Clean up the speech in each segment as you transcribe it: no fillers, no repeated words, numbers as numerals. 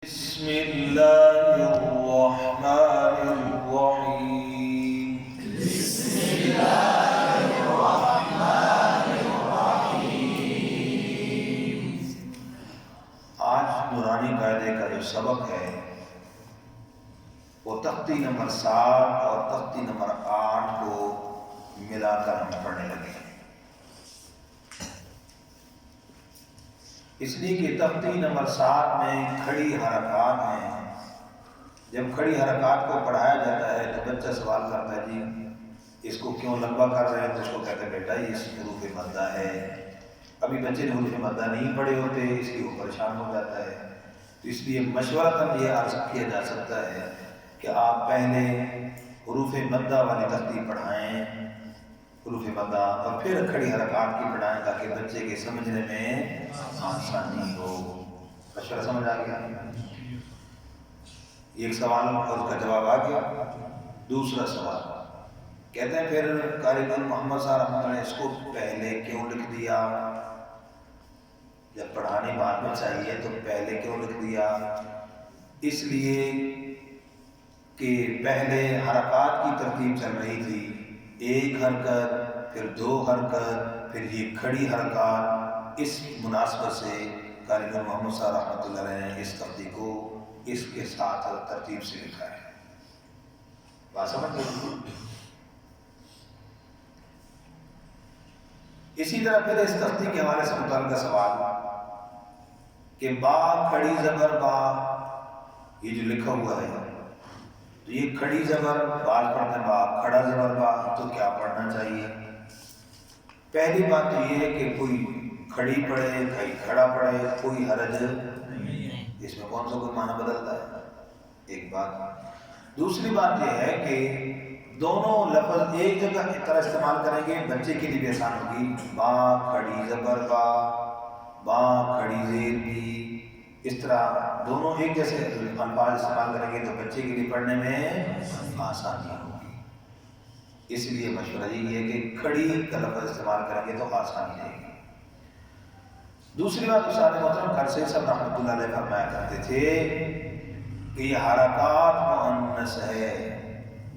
بسم اللہ الرحمن الرحیم بسم اللہ الرحمن الرحیم۔ آج نورانی قاعدے کا جو سبق ہے وہ تختی نمبر 7 اور تختی نمبر 8 کو ملا کر ہم پڑھنے لگے ہیں، اس لیے کہ تختی نمبر 7 میں کھڑی حرکات ہیں۔ جب کھڑی حرکات کو پڑھایا جاتا ہے تو بچہ سوال کرتا ہے جی اس کو کیوں لمبا کر رہے ہیں، تو اس کو کہتے ہیں بیٹا یہ حروف مدہ ہے۔ ابھی بچے نے حروف مدہ نہیں پڑھے ہوتے، اس لیے وہ پریشان ہو جاتا ہے۔ تو اس لیے مشورتاً یہ عرض کیا جا سکتا ہے کہ آپ پہلے حروف مدہ والی تختی پڑھائیں، حروف مدہ، اور پھر کھڑی حرکات کی پڑھائیں تاکہ بچے کے سمجھنے میں آسانی ہو۔ مشورہ سمجھ آ گیا؟ ایک سوال اور اس کا جواب آ گیا۔ دوسرا سوال کہتے ہیں پھر قاری محمد صاحب رحمۃ اللہ نے اس کو پہلے کیوں لکھ دیا؟ جب پڑھانے بعد میں چاہیے تو پہلے کیوں لکھ دیا؟ اس لیے کہ پہلے حرکات کی ترتیب چل رہی تھی، ایک حرکت پھر 2 حرکت پھر یہ کھڑی حرکات۔ اس مناسبت سے قاری محمد صاحب رحمۃ اللہ نے اس تختی کو اس کے ساتھ ترتیب سے لکھا ہے۔ بات سمجھ گئے؟ اسی طرح پھر اس تختی کے حوالے سے متعلقہ سوال کہ با کھڑی زبر با، یہ جو لکھا ہوا ہے تو یہ کھڑی زبر بال پڑھتے ہیں با، کھڑا زبر با، تو کیا پڑھنا چاہیے؟ پہلی بات تو یہ ہے کہ کوئی کھڑی پڑھے کوئی کھڑا پڑھے کوئی حرج نہیں، اس میں کون سا کوئی معنی بدلتا ہے؟ ایک بات۔ دوسری بات یہ ہے کہ دونوں لفظ ایک جگہ اس طرح استعمال کریں گے بچے کے لیے بھی آسان ہوگی۔ با کھڑی زبر با، با کھڑی زیر بھی، اس طرح دونوں ایک جیسے الفاظ استعمال کریں گے تو بچے کے لیے پڑھنے میں آسانی ہوگی۔ اس لیے مشورہ یہ ہے کہ کھڑی کا لفظ استعمال کریں گے تو آسانی رہے گی۔ دوسری بات استاد محترم قرسین صاحب رحمۃ اللہ علیہ فرمایا کرتے تھے کہ یہ حرکات مؤنث ہے،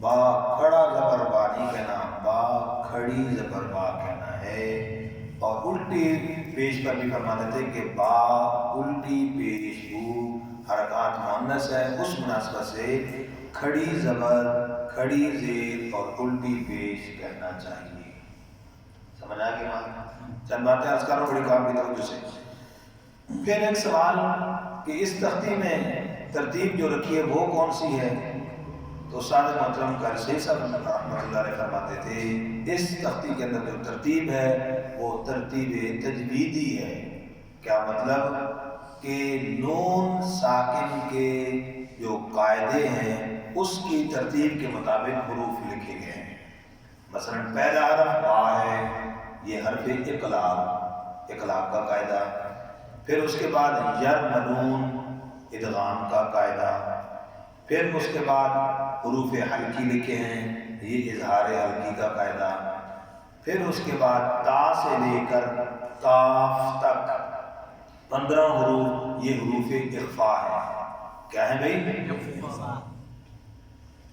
با کھڑا زبر با نہیں کہنا، با کھڑی زبر با کہنا ہے۔ اور الٹی پیش پر بھی فرماتے تھے کہ با الٹی پیش ہو، حرکات مؤنث ہے، اس مناسبت سے کھڑی زبر کھڑی زیر اور الٹی پیش کہنا چاہیے۔ سمجھ آ گیا؟ چند باتیں عرض کر رہا ہوں بڑی کام کی توجہ سے۔ پھر ایک سوال کہ اس تختی میں ترتیب جو رکھی ہے وہ کون سی ہے؟ تو استاد محترم قاری صاحب رحمۃ اللہ علیہ فرماتے تھے اس تختی کے اندر جو ترتیب ہے وہ ترتیب تجویدی ہے۔ کیا مطلب؟ کہ نون ساکن کے جو قاعدے ہیں اس کی ترتیب کے مطابق حروف لکھے گئے ہیں۔ مثلا پہلا حرف با ہے، یہ حرف اقلاب کا قاعدہ، پھر اس کے بعد یرملون ادغام کا قاعدہ، پھر اس کے بعد حروف حلقی لکھے ہیں، یہ اظہار حلقی کا قاعدہ، پھر اس کے بعد تا سے لے کر کاف تک 15 حروف یہ حروف اخفاء ہے۔ کیا ہے بھائی؟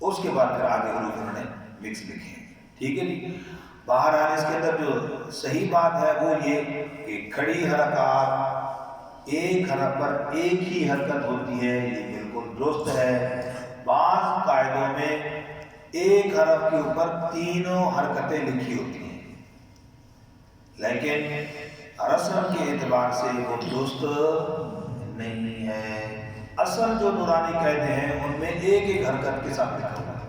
اس کے بعد پھر آگے حروف انہوں نے مکس لکھے ہیں، ٹھیک ہے جی۔ بہرحال اس کے اندر جو صحیح بات ہے وہ یہ کہ کھڑی حرکات ایک حرف پر ایک ہی حرکت ہوتی ہے، یہ بالکل درست ہے۔ بعض قاعدوں میں ایک حرف کے اوپر 3 حرکتیں لکھی ہوتی ہیں، لیکن رسم کے اعتبار سے وہ درست نہیں ہے۔ اصل جو نورانی قاعدے ہیں ان میں ایک ایک حرکت کے ساتھ لکھا ہوا ہے،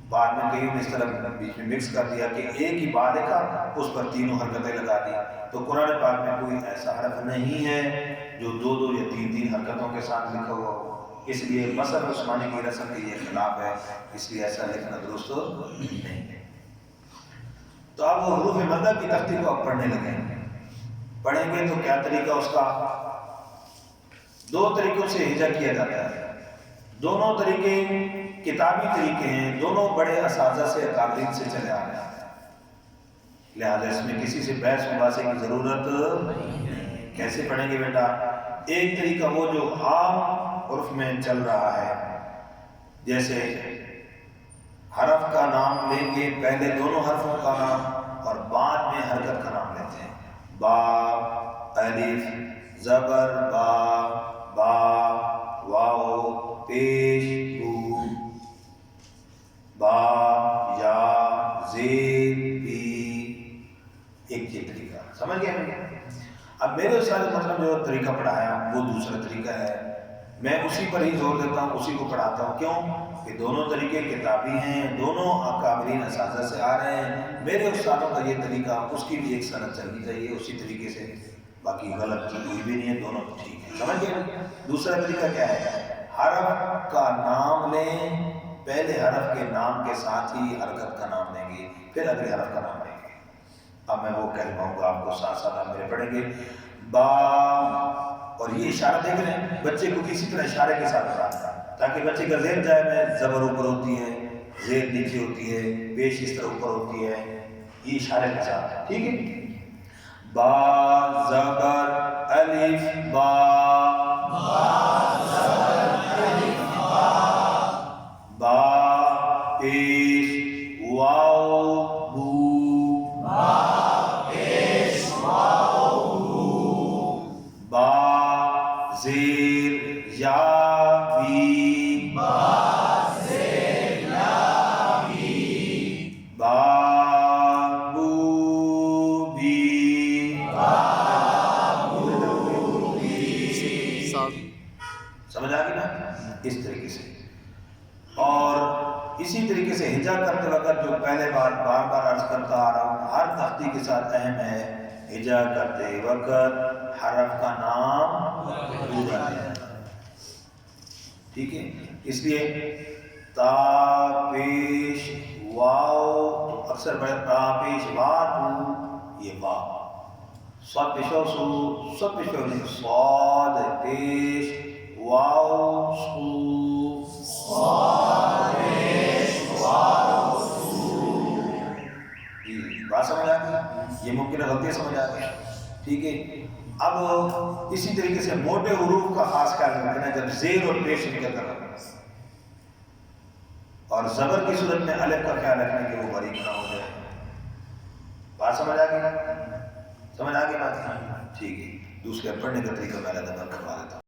بعد میں کہیں اس طرح بیچ میں مکس کر دیا کہ ایک ہی با لکھا اس پر 3 حرکتیں لگا دی۔ تو قرآن پاک میں کوئی ایسا حرف نہیں ہے جو 2 یا 3 حرکتوں کے ساتھ لکھا ہوا ہو، اس لیے مصحف عثمانی کی رسم کے یہ خلاف ہے، اس لیے ایسا لکھنا درست نہیں ہے۔ تو اب وہ حروف مدہ کی تختی کو اب پڑھنے لگے، پڑھیں گے تو کیا طریقہ اس کا؟ 2 طریقوں سے ہجا کیا جاتا ہے، دونوں طریقے کتابی طریقے ہیں، دونوں بڑے اساتذہ سے اکابرین سے چلے آ رہے ہیں، لہذا اس میں کسی سے بحث مباحثے کی ضرورت نہیں۔ کیسے پڑھیں گے بیٹا؟ ایک طریقہ وہ جو عام عرف میں چل رہا ہے، جیسے حرف کا نام لیں گے، پہلے دونوں حرفوں کا نام اور بعد میں حرکت کا نام لیتے ہیں۔ با، الف، زبر با، با، واو، پیش بو، با، یا، زیر بی، ایک یہ طریقہ سمجھ گئے۔ اب میرے استاد مطلب جو طریقہ پڑھایا وہ دوسرا طریقہ ہے، میں اسی پر ہی زور دیتا ہوں، اسی کو پڑھاتا ہوں۔ کیوں کہ دونوں طریقے کتابی ہیں، دونوں اکابرین اساتذہ سے آ رہے ہیں۔ میرے استادوں کا یہ طریقہ، اس کی بھی ایک سند چلنی چاہیے اسی طریقے سے، باقی غلط کوئی بھی نہیں ہے، دونوں ٹھیک ہے، سمجھ گئے۔ دوسرا طریقہ کیا ہے؟ حرف کا نام لیں، پہلے حرف کے نام کے ساتھ ہی حرکت کا نام لیں گے، پھر اگلے حرف کا نام لیں گے۔ اب میں وہ کہلواؤں گا آپ کو، ساتھ ساتھ آپ میرے پڑھیں گے۔ با، اور یہ اشارہ دیکھ رہے ہیں، بچے کو کسی طرح اشارے کے ساتھ پڑھاتا تاکہ بچے کا ذہن جائے میں زبر اوپر ہوتی ہے، زیر نیچے ہوتی ہے، پیش اس طرح اوپر ہوتی ہے، یہ اشارے کے ساتھ، ٹھیک ہے۔ با، زبر، الف، با، با، پیش، واو، بو، با، زیر، یا، بی، با، بو، بی، سمجھ آ گئی نا، اس طریقے سے۔ اور اسی طریقے سے ہجا کرتے وقت جو پہلے بار بار عرض کرتا آ رہا ہوں، ہر تختی کے ساتھ اہم ہے، ہجا کرتے وقت حرف کا نام پورا لینا، ٹھیک ہے۔ اس لیے تا، پیش، واو، اکثر بڑے تا، پیش، وا، تو، یہ وا، صاد پیش سو، صاد پیش صاد، پیش، واو، سو، بات سمجھ آ گئی؟ یہ ممکن ہے غلطی سمجھ آ گئی، ٹھیک ہے۔ اب اسی طریقے سے موٹے حروف کا خاص خیال رکھنا ہے، جب زیر اور پیش نکل رہا ہے، اور زبر کی صورت میں الف کا خیال رکھنا کہ وہ باریک نہ ہو جائے۔ بات سمجھ آ گئی؟ سمجھ آ گئی بات؟ ٹھیک ہے، دوسرے پڑھنے کا طریقہ میں کروا دیتا ہوں۔